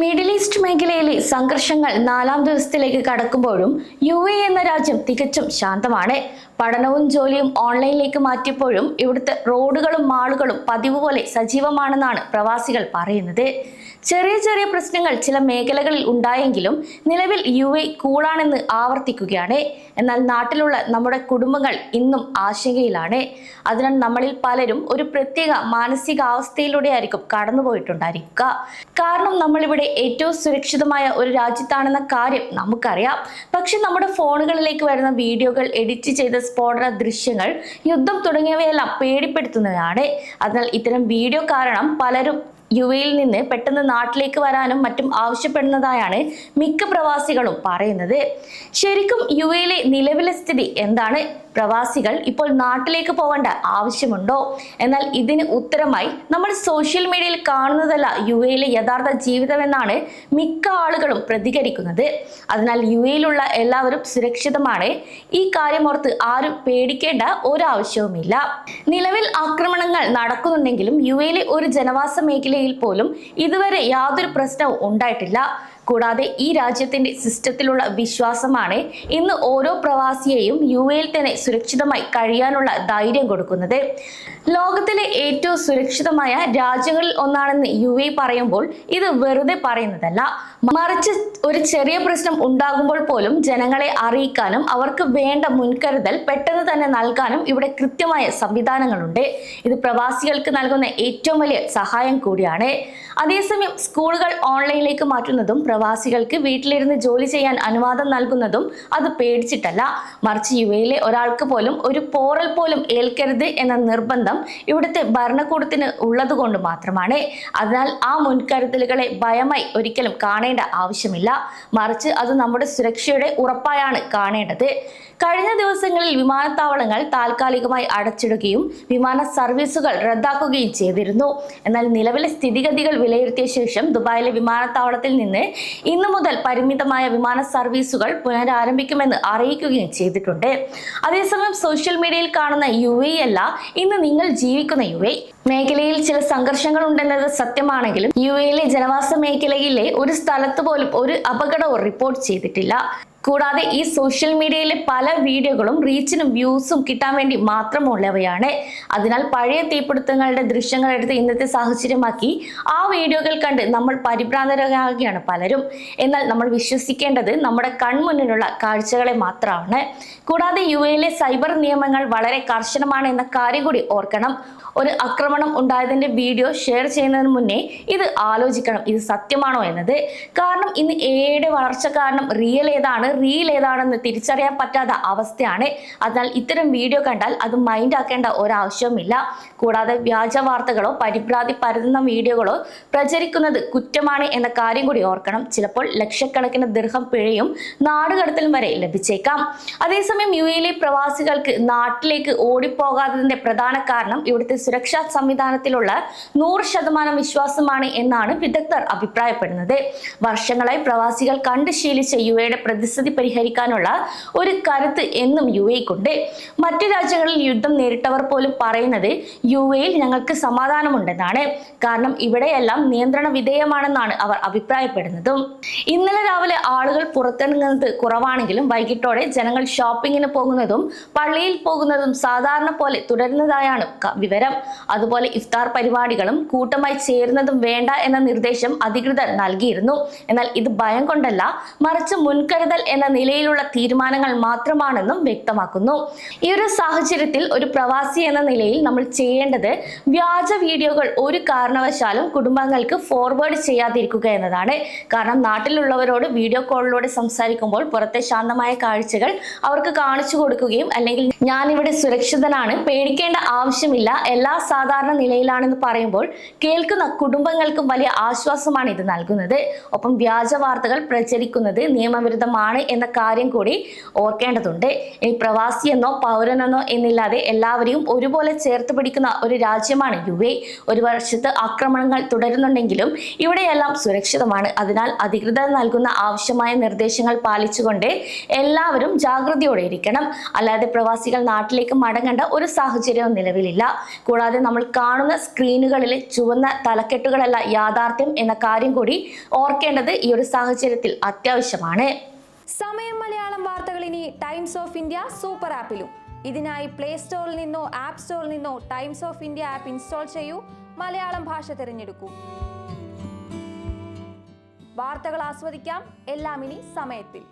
Middle east മേഖലയിലെ സംഘർഷങ്ങൾ 4-ാം ദിവസത്തിലേക്ക് കടക്കുമ്പോഴും UAE എന്ന രാജ്യം തികച്ചും ശാന്തമാണ്. പഠനവും ജോലിയും ഓൺലൈനിലേക്ക് മാറ്റിയപ്പോഴും ഇവിടുത്തെ റോഡുകളും മാളുകളും പതിവ് പോലെ സജീവമാണെന്നാണ് പ്രവാസികൾ പറയുന്നത്. ചെറിയ ചെറിയ പ്രശ്നങ്ങൾ ചില മേഖലകളിൽ ഉണ്ടായെങ്കിലും നിലവിൽ UAE കൂളാണെന്ന് ആവർത്തിക്കുകയാണ്. എന്നാൽ നാട്ടിലുള്ള നമ്മുടെ കുടുംബങ്ങൾ ഇന്നും ആശങ്കയിലാണ്. അതിനാൽ നമ്മളിൽ പലരും ഒരു പ്രത്യേക മാനസികാവസ്ഥയിലൂടെ ആയിരിക്കും കടന്നുപോയിട്ടുണ്ടായിരിക്കുക. കാരണം നമ്മളിവിടെ ഏറ്റവും സുരക്ഷിതമായ ഒരു രാജ്യത്താണെന്ന കാര്യം നമുക്കറിയാം. പക്ഷെ നമ്മുടെ ഫോണുകളിലേക്ക് വരുന്ന വീഡിയോകൾ, എഡിറ്റ് ചെയ്ത സ്ഫോടന ദൃശ്യങ്ങൾ, യുദ്ധം തുടങ്ങിയവയെല്ലാം പേടിപ്പെടുത്തുന്നതാണ്. അതിനാൽ ഇത്തരം വീഡിയോ കാരണം പലരും UAE നിന്ന് പെട്ടെന്ന് നാട്ടിലേക്ക് വരാനും മറ്റും ആവശ്യപ്പെടുന്നതായാണ് മിക്ക പ്രവാസികളും പറയുന്നത്. ശരിക്കും UAE നിലവിലെ സ്ഥിതി എന്താണ്? പ്രവാസികൾ ഇപ്പോൾ നാട്ടിലേക്ക് പോകേണ്ട ആവശ്യമുണ്ടോ? എന്നാൽ ഇതിന് ഉത്തരമായി നമ്മൾ സോഷ്യൽ മീഡിയയിൽ കാണുന്നതല്ല UAE യഥാർത്ഥ ജീവിതമെന്നാണ് മിക്ക ആളുകളും പ്രതികരിക്കുന്നത്. അതിനാൽ UAE എല്ലാവരും സുരക്ഷിതമാണ്. ഈ കാര്യമോർത്ത് ആരും പേടിക്കേണ്ട ഒരാവശ്യവുമില്ല. നിലവിൽ ആക്രമണങ്ങൾ നടക്കുന്നുണ്ടെങ്കിലും UAE ഒരു ജനവാസ മേഖലയിൽ പോലും ഇതുവരെ യാതൊരു പ്രശ്നവും ഉണ്ടായിട്ടില്ല. കൂടാതെ ഈ രാജ്യത്തിന്റെ സിസ്റ്റത്തിലുള്ള വിശ്വാസമാണ് ഇന്ന് ഓരോ പ്രവാസിയെയും UAE തന്നെ സുരക്ഷിതമായി കഴിയാനുള്ള ധൈര്യം കൊടുക്കുന്നത്. ലോകത്തിലെ ഏറ്റവും സുരക്ഷിതമായ രാജ്യങ്ങളിൽ ഒന്നാണെന്ന് UAE പറയുമ്പോൾ ഇത് വെറുതെ പറയുന്നതല്ല. മറിച്ച് ഒരു ചെറിയ പ്രശ്നം ഉണ്ടാകുമ്പോൾ പോലും ജനങ്ങളെ അറിയിക്കാനും അവർക്ക് വേണ്ട മുൻകരുതൽ പെട്ടെന്ന് തന്നെ നൽകാനും ഇവിടെ കൃത്യമായ സംവിധാനങ്ങളുണ്ട്. ഇത് പ്രവാസികൾക്ക് നൽകുന്ന ഏറ്റവും വലിയ സഹായം കൂടിയാണ്. അതേസമയം സ്കൂളുകൾ ഓൺലൈനിലേക്ക് മാറ്റുന്നതും പ്രവാസികൾക്ക് വീട്ടിലിരുന്ന് ജോലി ചെയ്യാൻ അനുവാദം നൽകുന്നതും അത് പേടിച്ചിട്ടല്ല, മറിച്ച് UAE ഒരാൾക്ക് പോലും ഒരു പോറൽ പോലും ഏൽക്കരുത് എന്ന നിർബന്ധം ഇവിടുത്തെ ഭരണകൂടത്തിന് ഉള്ളത് കൊണ്ട് മാത്രമാണ്. അതിനാൽ ആ മുൻകരുതലുകളെ ഭയമായി ഒരിക്കലും കാണേണ്ട ആവശ്യമില്ല, മറിച്ച് അത് നമ്മുടെ സുരക്ഷയുടെ ഉറപ്പായാണ് കാണേണ്ടത്. കഴിഞ്ഞ ദിവസങ്ങളിൽ വിമാനത്താവളങ്ങൾ താൽക്കാലികമായി അടച്ചിടുകയും വിമാന സർവീസുകൾ റദ്ദാക്കുകയും ചെയ്തിരുന്നു. എന്നാൽ നിലവിലെ സ്ഥിതിഗതികൾ വിലയിരുത്തിയ ശേഷം ദുബായിലെ വിമാനത്താവളത്തിൽ നിന്ന് ഇന്നു മുതൽ പരിമിതമായ വിമാന സർവീസുകൾ പുനരാരംഭിക്കുമെന്ന് അറിയിക്കുകയും ചെയ്തിട്ടുണ്ട്. അതേസമയം സോഷ്യൽ മീഡിയയിൽ കാണുന്ന UAE അല്ല ഇന്ന് നിങ്ങൾ ജീവിക്കുന്ന UAE. മേഖലയിൽ ചില സംഘർഷങ്ങൾ ഉണ്ടെന്നത് സത്യമാണെങ്കിലും UAE ജനവാസ മേഖലയിലെ ഒരു സ്ഥലത്ത് പോലും ഒരു അപകടവും റിപ്പോർട്ട് ചെയ്തിട്ടില്ല. കൂടാതെ ഈ സോഷ്യൽ മീഡിയയിലെ പല വീഡിയോകളും റീച്ചിനും വ്യൂസും കിട്ടാൻ വേണ്ടി മാത്രമുള്ളവയാണ്. അതിനാൽ പഴയ തീപിടുത്തങ്ങളുടെ ദൃശ്യങ്ങൾ എടുത്ത് ഇന്നത്തെ സാഹചര്യമാക്കി ആ വീഡിയോകൾ കണ്ട് നമ്മൾ പരിഭ്രാന്തരാകുകയാണ് പലരും. എന്നാൽ നമ്മൾ വിശ്വസിക്കേണ്ടത് നമ്മുടെ കൺമുന്നിലുള്ള കാഴ്ചകളെ മാത്രമാണ്. കൂടാതെ UAE സൈബർ നിയമങ്ങൾ വളരെ കർശനമാണ് എന്ന കാര്യം കൂടി ഓർക്കണം. ഒരു ആക്രമണം ഉണ്ടായതിന്റെ വീഡിയോ ഷെയർ ചെയ്യുന്നതിന് മുന്നേ ഇത് ആലോചിക്കണം, ഇത് സത്യമാണോ എന്നത്. കാരണം ഇന്ന് AIയുടെ വളർച്ച കാരണം റിയൽ ഏതാണെന്ന് തിരിച്ചറിയാൻ പറ്റാത്ത അവസ്ഥയാണ്. അതിനാൽ ഇത്തരം വീഡിയോ കണ്ടാൽ അത് മൈൻഡ് ആക്കേണ്ട ഒരാവശ്യവുമില്ല. കൂടാതെ വ്യാജ വാർത്തകളോ പരിഭ്രാന്തി പരത്തുന്ന വീഡിയോകളോ പ്രചരിക്കുന്നത് കുറ്റമാണ് എന്ന കാര്യം കൂടി ഓർക്കണം. ചിലപ്പോൾ ലക്ഷക്കണക്കിന് ദിർഹം പിഴയും നാടുകടത്തലും വരെ ലഭിച്ചേക്കാം. അതേസമയം UAE പ്രവാസികൾക്ക് നാട്ടിലേക്ക് ഓടിപ്പോകാത്തതിന്റെ പ്രധാന കാരണം ഇവിടുത്തെ സുരക്ഷാ സംവിധാനത്തിലുള്ള 100% വിശ്വാസമാണ് എന്നാണ് വിദഗ്ധർ അഭിപ്രായപ്പെടുന്നത്. വർഷങ്ങളായി പ്രവാസികൾ കണ്ടു ശീലിച്ച UAEയുടെ പ്രതിസന്ധി പരിഹരിക്കാനുള്ള ഒരു കരുത്ത് എന്നും UAEക്കുണ്ട്. മറ്റു രാജ്യങ്ങളിൽ യുദ്ധം നേരിട്ടവർ പോലും പറയുന്നത് UAEയിൽ ഞങ്ങൾക്ക് സമാധാനമുണ്ടെന്നാണ്. കാരണം ഇവിടെയെല്ലാം നിയന്ത്രണ വിധേയമാണെന്നാണ് അവർ അഭിപ്രായപ്പെടുന്നതും. ഇന്നലെ രാവിലെ ആളുകൾ പുറത്തിറങ്ങുന്നത് കുറവാണെങ്കിലും വൈകിട്ടോടെ ജനങ്ങൾ ഷോപ്പിങ്ങിന് പോകുന്നതും പള്ളിയിൽ പോകുന്നതും സാധാരണ പോലെ തുടരുന്നതായാണ് വിവരം. അതുപോലെ ഇഫ്താർ പരിപാടികളും കൂട്ടമായി ചേരുന്നതും വേണ്ട എന്ന നിർദ്ദേശം അധികൃതർ നൽകിയിരുന്നു. എന്നാൽ ഇത് ഭയം കൊണ്ടല്ല, മറിച്ച് മുൻകരുതൽ എന്ന നിലയിലുള്ള തീരുമാനങ്ങൾ മാത്രമാണെന്നും വ്യക്തമാക്കുന്നു. ഈ ഒരു സാഹചര്യത്തിൽ ഒരു പ്രവാസി എന്ന നിലയിൽ നമ്മൾ ചെയ്യേണ്ടത് വ്യാജ വീഡിയോകൾ ഒരു കാരണവശാലും കുടുംബങ്ങൾക്ക് ഫോർവേഡ് ചെയ്യാതിരിക്കുക എന്നതാണ്. കാരണം നാട്ടിലുള്ളവരോട് വീഡിയോ കോളിലൂടെ സംസാരിക്കുമ്പോൾ പുറത്തെ ശാന്തമായ കാഴ്ചകൾ അവർക്ക് കാണിച്ചു കൊടുക്കുകയും അല്ലെങ്കിൽ ഞാനിവിടെ സുരക്ഷിതനാണ്, പേടിക്കേണ്ട ആവശ്യമില്ല, എല്ലാ സാധാരണ നിലയിലാണെന്ന് പറയുമ്പോൾ കേൾക്കുന്ന കുടുംബങ്ങൾക്കും വലിയ ആശ്വാസമാണ് ഇത് നൽകുന്നത്. ഒപ്പം വ്യാജ വാർത്തകൾ പ്രചരിക്കുന്നത് നിയമവിരുദ്ധമാണ് രാജ്യമാണ് എന്ന കാര്യം കൂടി ഓർക്കേണ്ടതുണ്ട്. ഈ പ്രവാസിയെന്നോ പൗരനെന്നോ എന്നില്ലാതെ എല്ലാവരെയും ഒരുപോലെ ചേർത്ത് പിടിക്കുന്ന ഒരു രാജ്യമാണ് UAE. ഒരു വർഷത്ത് ആക്രമണങ്ങൾ തുടരുന്നുണ്ടെങ്കിലും ഇവിടെയെല്ലാം സുരക്ഷിതമാണ്. അതിനാൽ അധികൃതർ നൽകുന്ന ആവശ്യമായ നിർദ്ദേശങ്ങൾ പാലിച്ചുകൊണ്ട് എല്ലാവരും ജാഗ്രതയോടെ ഇരിക്കണം. അല്ലാതെ പ്രവാസികൾ നാട്ടിലേക്ക് മടങ്ങേണ്ട ഒരു സാഹചര്യവും നിലവിലില്ല. കൂടാതെ നമ്മൾ കാണുന്ന സ്ക്രീനുകളിലെ ചുവന്ന തലക്കെട്ടുകളല്ല യാഥാർത്ഥ്യം എന്ന കാര്യം കൂടി ഓർക്കേണ്ടത് ഈ ഒരു സാഹചര്യത്തിൽ അത്യാവശ്യമാണ്. സമയം മലയാളം വാർത്തകൾ ഇനി ടൈംസ് ഓഫ് ഇന്ത്യ സൂപ്പർ ആപ്പിലും. ഇതിനായി പ്ലേ സ്റ്റോറിൽ നിന്നോ ആപ്പ് സ്റ്റോറിൽ നിന്നോ times of India app install ചെയ്യൂ. മലയാളം ഭാഷ തിരഞ്ഞെടുക്കൂ. വാർത്തകൾ ആസ്വദിക്കാം. എല്ലാം ഇനി സമയത്തിൽ.